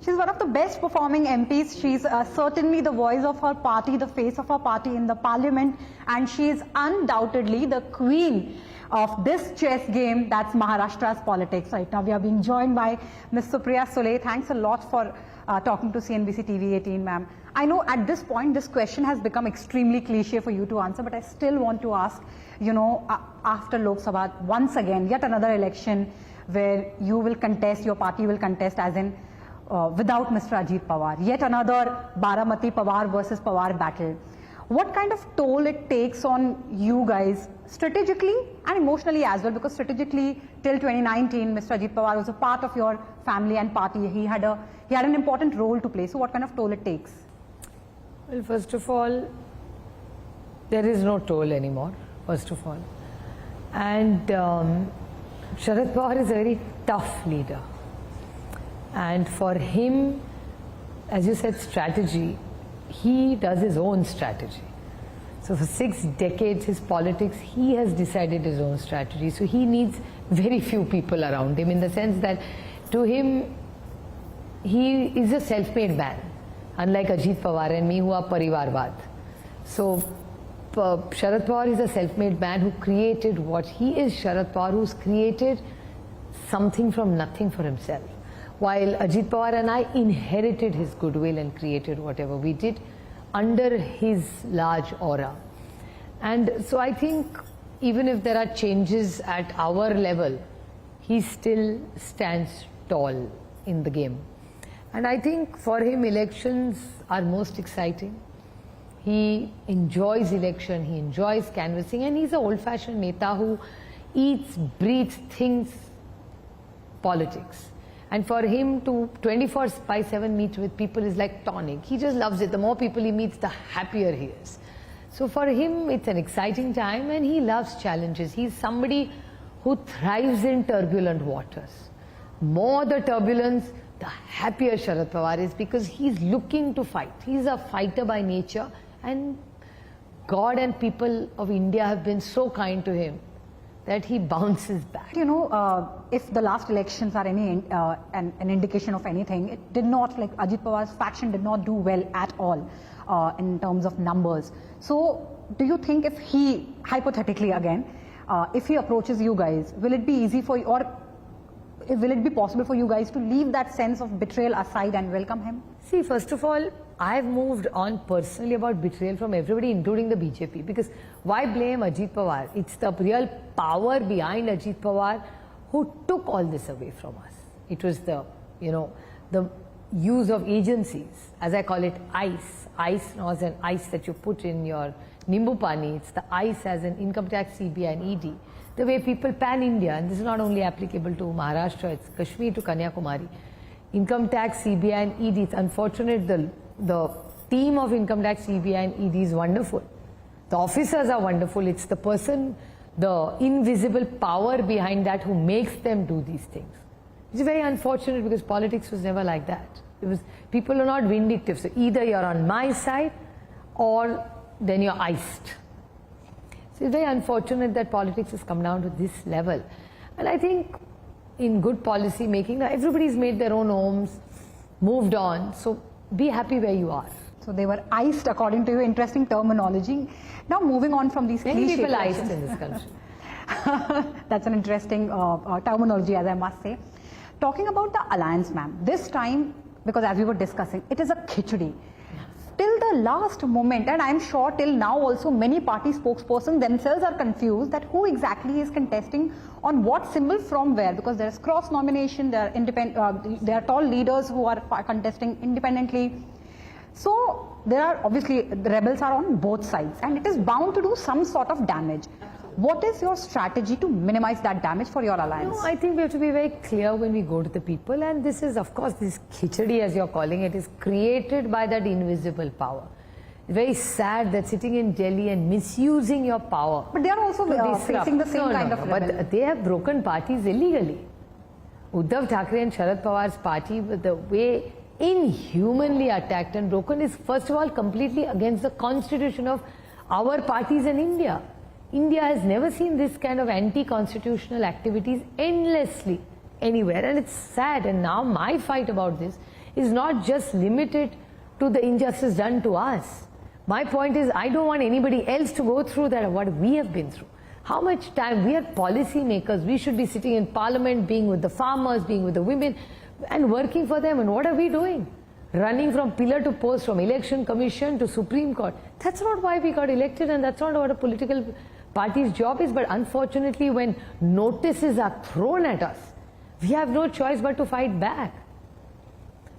She's one of the best performing MPs. She's certainly the voice of her party, the face of her party in the parliament, and she is undoubtedly the queen of this chess game that's Maharashtra's politics. Right now we are being joined by Ms. Supriya Sule. Thanks a lot for talking to CNBC-TV18, ma'am. I know at this point this question has become extremely cliche for you to answer, but I still want to ask, you know, after Lok Sabha, once again, yet another election where you will contest, your party will contest as in without Mr. Ajit Pawar, yet another Baramati Pawar versus Pawar battle. What kind of toll it takes on you guys strategically and emotionally as well, because strategically till 2019 Mr. Ajit Pawar was a part of your family and party. He had an important role to play. So what kind of toll it takes? Well, first of all, there is no toll anymore, first of all. And Sharad Pawar is a very tough leader. And for him, as you said, strategy, he does his own strategy. So for 6 decades, his politics, he has decided his own strategy. So he needs very few people around him, in the sense that to him, he is a self-made man, unlike Ajit Pawar and me, who are parivarvad. So Sharad Pawar is a self-made man who created what he is. Sharad Pawar, who's created something from nothing for himself, while Ajit Pawar and I inherited his goodwill and created whatever we did under his large aura. And so I think even if there are changes at our level, he still stands tall in the game. And I think for him, elections are most exciting. He enjoys election, he enjoys canvassing, and he's an old-fashioned neta who eats, breathes, thinks politics. And for him to 24/7 meet with people is like tonic. He just loves it. The more people he meets, the happier he is. So for him, it's an exciting time, and he loves challenges. He's somebody who thrives in turbulent waters. More the turbulence, the happier Sharad Pawar is, because he's looking to fight. He's a fighter by nature, and God and people of India have been so kind to him that he bounces back. You know, if the last elections are any an indication of anything, it did not, like Ajit Pawar's faction did not do well at all in terms of numbers. So do you think if he, hypothetically again, if he approaches you guys, will it be easy for you, or will it be possible for you guys to leave that sense of betrayal aside and welcome him? See, first of all, I've moved on personally about betrayal from everybody, including the BJP, because why blame Ajit Pawar? It's the real power behind Ajit Pawar who took all this away from us. It was the, you know, the use of agencies, as I call it, ice. Ice was an ice that you put in your Nimbu Pani. It's the ice as an income tax, CBI and ED. The way people pan-India, and this is not only applicable to Maharashtra, it's Kashmir to Kanyakumari. Income tax, CBI and ED, it's unfortunate the team of income tax, CBI and ED is wonderful. The officers are wonderful. It's the person, the invisible power behind that who makes them do these things. It's very unfortunate, because politics was never like that. It was, people are not vindictive. So either you're on my side or then you're iced. So it's very unfortunate that politics has come down to this level. And I think in good policy making, everybody's made their own homes, moved on. So be happy where you are. So they were iced, according to you. Interesting terminology. Now moving on from these Many cliche people questions. iced in this country. That's an interesting terminology, as I must say. Talking about the alliance, ma'am, this time, because as we were discussing, it is a khichdi. Till the last moment, and I'm sure till now also, many party spokespersons themselves are confused that who exactly is contesting on what symbol from where, because there is cross nomination, there are independent, there are tall leaders who are contesting independently. So there are obviously, the rebels are on both sides, and it is bound to do some sort of damage. What is your strategy to minimize that damage for your alliance? No, I think we have to be very clear when we go to the people, and this is, of course, this khichdi, as you're calling it, is created by that invisible power. It's very sad that sitting in Delhi and misusing your power. But they are also facing the same kind of rebel. But they have broken parties illegally. Uddhav Thackeray and Sharad Pawar's party, with the way inhumanly attacked and broken, is first of all completely against the constitution of our parties in India. India has never seen this kind of anti-constitutional activities endlessly anywhere, and it's sad. And now my fight about this is not just limited to the injustice done to us. My point is, I don't want anybody else to go through that, what we have been through. How much time, we are policy makers, we should be sitting in parliament, being with the farmers, being with the women, and working for them. And what are we doing? Running from pillar to post, from election commission to Supreme Court. That's not why we got elected, and that's not what a political party's job is. But unfortunately, when notices are thrown at us, we have no choice but to fight back.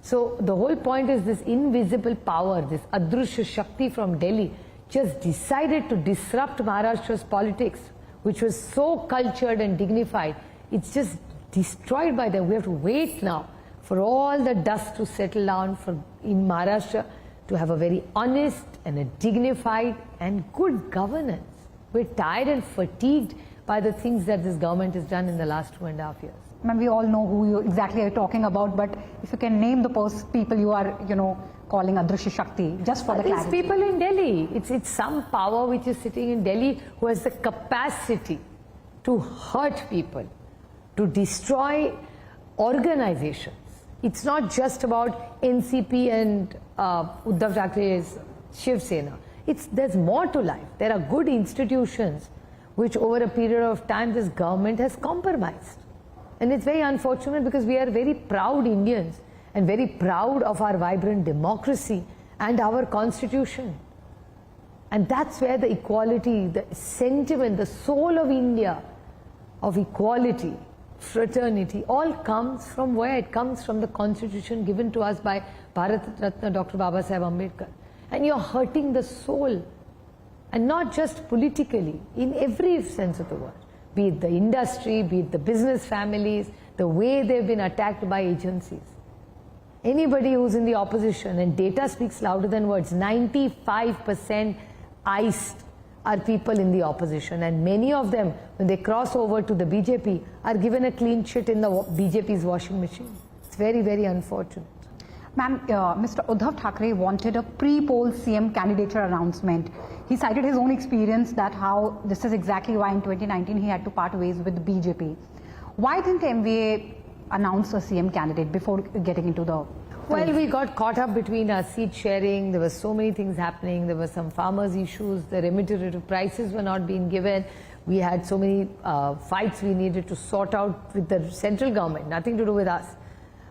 So the whole point is this invisible power, this Adrushya Shakti from Delhi just decided to disrupt Maharashtra's politics, which was so cultured and dignified. It's just destroyed by them. We have to wait now for all the dust to settle down in Maharashtra to have a very honest and a dignified and good governance. We're tired and fatigued by the things that this government has done in the last 2.5 years. Ma'am, we all know who you exactly are talking about, but if you can name the people you are, calling Adrushya Shakti, just for the clarity. These people in Delhi, it's some power which is sitting in Delhi who has the capacity to hurt people, to destroy organizations. It's not just about NCP and Uddhav Thackeray's Shiv Sena. There's more to life. There are good institutions which over a period of time this government has compromised. And it's very unfortunate because we are very proud Indians and very proud of our vibrant democracy and our constitution. And that's where the equality, the sentiment, the soul of India, of equality, fraternity, all comes from where? It comes from the constitution given to us by Bharat Ratna Dr. Baba Saheb Ambedkar. And you're hurting the soul, and not just politically, in every sense of the word. Be it the industry, be it the business families, the way they've been attacked by agencies. Anybody who's in the opposition, and data speaks louder than words, 95% iced are people in the opposition, and many of them, when they cross over to the BJP, are given a clean sheet in the BJP's washing machine. It's very, very unfortunate. Ma'am, Mr. Uddhav Thackeray wanted a pre-poll CM candidature announcement. He cited his own experience that how this is exactly why in 2019 he had to part ways with the BJP. Why didn't MVA announce a CM candidate before getting into the... Well, we got caught up between our seat sharing. There were so many things happening. There were some farmers' issues. The remunerative prices were not being given. We had so many fights we needed to sort out with the central government, nothing to do with us.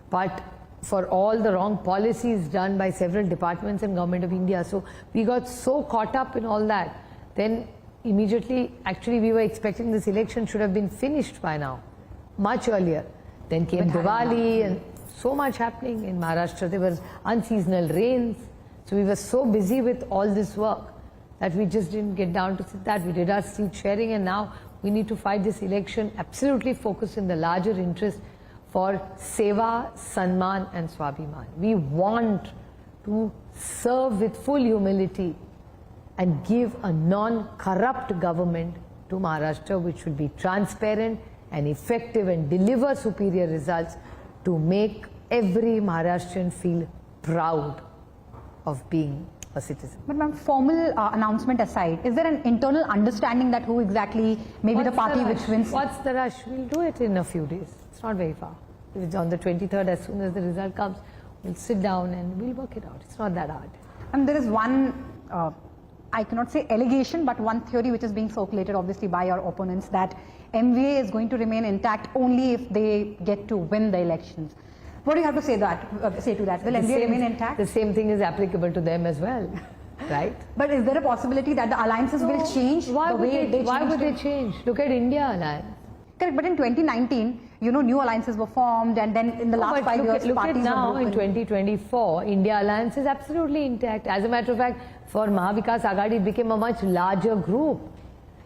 But for all the wrong policies done by several departments and government of India. So we got so caught up in all that. Then immediately, actually we were expecting this election should have been finished by now, much earlier. Then came Diwali and so much happening in Maharashtra. There was unseasonal rains. So we were so busy with all this work that we just didn't get down to that. We did our seat sharing, and now we need to fight this election absolutely focused in the larger interest for Seva, Sanman and Swabhiman. We want to serve with full humility and give a non-corrupt government to Maharashtra, which will be transparent and effective and deliver superior results to make every Maharashtrian feel proud of being a citizen. But ma'am, formal announcement aside, is there an internal understanding that who exactly, maybe the party which wins? What's the rush? We'll do it in a few days. It's not very far. It's on the 23rd, as soon as the result comes, we'll sit down and we'll work it out. It's not that hard. And there is one, I cannot say allegation, but one theory which is being circulated obviously by your opponents, that MVA is going to remain intact only if they get to win the elections. What do you have to say to that? Will MVA remain intact? The same thing is applicable to them as well, right? But is there a possibility that the alliances will change Why would they change? Look at India alliance. Correct, but in 2019, new alliances were formed, and then in the last 5 years, look at parties now were in broken. 2024, India alliance is absolutely intact. As a matter of fact, for Mahavikas Aghadi, it became a much larger group.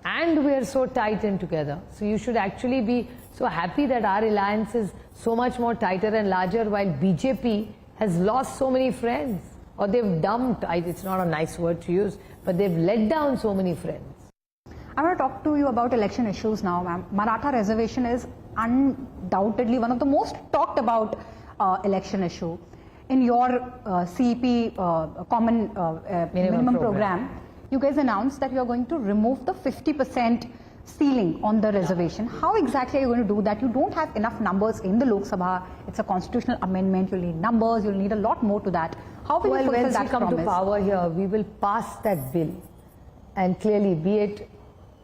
And we are so tight and together. So you should actually be so happy that our alliance is so much more tighter and larger, while BJP has lost so many friends. Or they've dumped, it's not a nice word to use, but they've let down so many friends. I want to talk to you about election issues now, ma'am. Maratha reservation is undoubtedly one of the most talked about election issue. In your CEP minimum program, you guys announced that you are going to remove the 50% ceiling on the reservation. How exactly are you going to do that? You don't have enough numbers in the Lok Sabha. It's a constitutional amendment. You'll need numbers. You'll need a lot more to that. How will you fulfill once that we come promise? to power here, we will pass that bill, and clearly, be it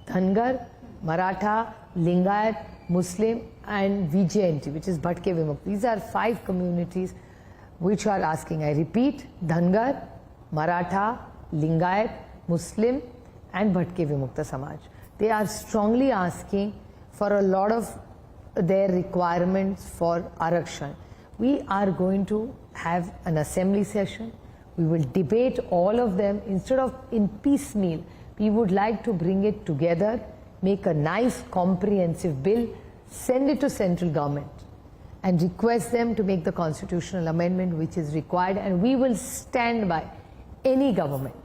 Dhangar, Maratha, Lingayat, Muslim, and VJNT, which is Bhatke Vimukta. These are 5 communities which are asking. I repeat: Dhangar, Maratha, Lingayat, Muslim, and Bhatke Vimukta Samaj. They are strongly asking for a lot of their requirements for Arakshan. We are going to have an assembly session. We will debate all of them. Instead of in piecemeal, we would like to bring it together, make a nice comprehensive bill, send it to central government and request them to make the constitutional amendment which is required, and we will stand by any government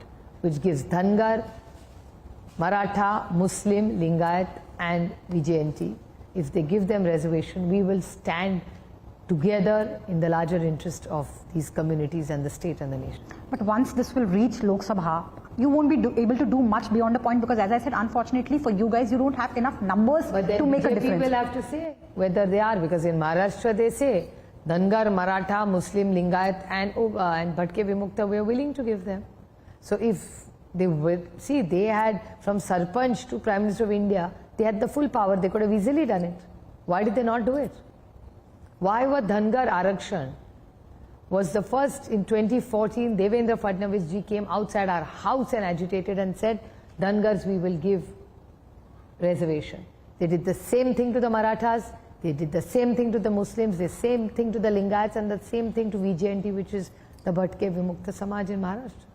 which gives Dhangar, Maratha, Muslim, Lingayat and VJNT. If they give them reservation, we will stand together in the larger interest of these communities and the state and the nation. But once this will reach Lok Sabha, you won't be able to do much beyond the point, because as I said, unfortunately for you guys, you don't have enough numbers to make a difference. People have to say whether they are, because in Maharashtra they say Dhangar, Maratha, Muslim, Lingayat and Bhatke Vimukta, we are willing to give them. So if they will, see, they had from Sarpanch to Prime Minister of India, they had the full power, they could have easily done it. Why did they not do it? Why were Dhangar Arakshan was the first in 2014, Devendra Fadnavis ji came outside our house and agitated and said, Dhangars we will give reservation. They did the same thing to the Marathas, they did the same thing to the Muslims, the same thing to the Lingayats and the same thing to VJNT, which is the Bhatke Vimukta Samaj in Maharashtra.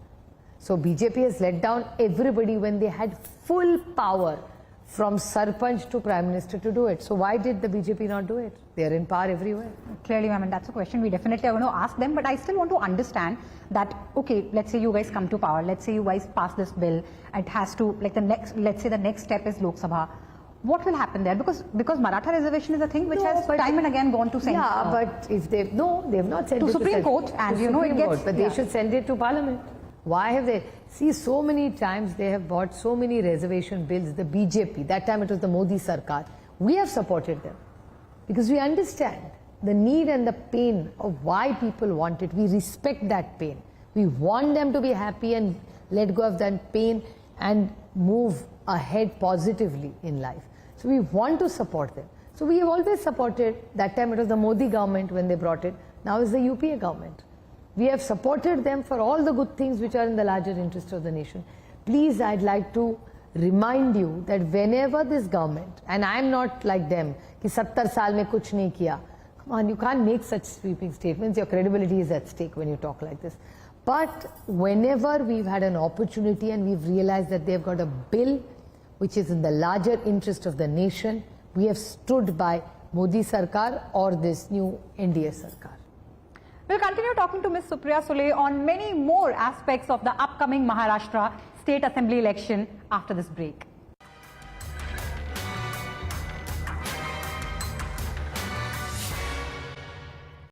So BJP has let down everybody when they had full power from Sarpanch to Prime Minister to do it. So why did the BJP not do it? They are in power everywhere. Clearly, ma'am, and that's a question we definitely are going to ask them. But I still want to understand that, okay, let's say you guys come to power. Let's say you guys pass this bill. It has to, like the next, let's say the next step is Lok Sabha. What will happen there? Because Maratha reservation is a thing which has time and again gone to Senate. Yeah, but if they, no, they have not sent to it Supreme Court, and you know it gets, but they should send it to Parliament. Why have they? See, so many times they have bought so many reservation bills, the BJP, that time it was the Modi Sarkar. We have supported them because we understand the need and the pain of why people want it. We respect that pain. We want them to be happy and let go of that pain and move ahead positively in life. So we want to support them. So we have always supported, that time it was the Modi government when they brought it, now it's the UPA government. We have supported them for all the good things which are in the larger interest of the nation. Please, I'd like to remind you that whenever this government, and I'm not like them, ki 70 saal mein kuch nahi kiya. Come on, you can't make such sweeping statements. Your credibility is at stake when you talk like this. But whenever we've had an opportunity and we've realized that they've got a bill which is in the larger interest of the nation, we have stood by Modi Sarkar or this new NDA Sarkar. We'll continue talking to Ms. Supriya Sule on many more aspects of the upcoming Maharashtra State Assembly election after this break.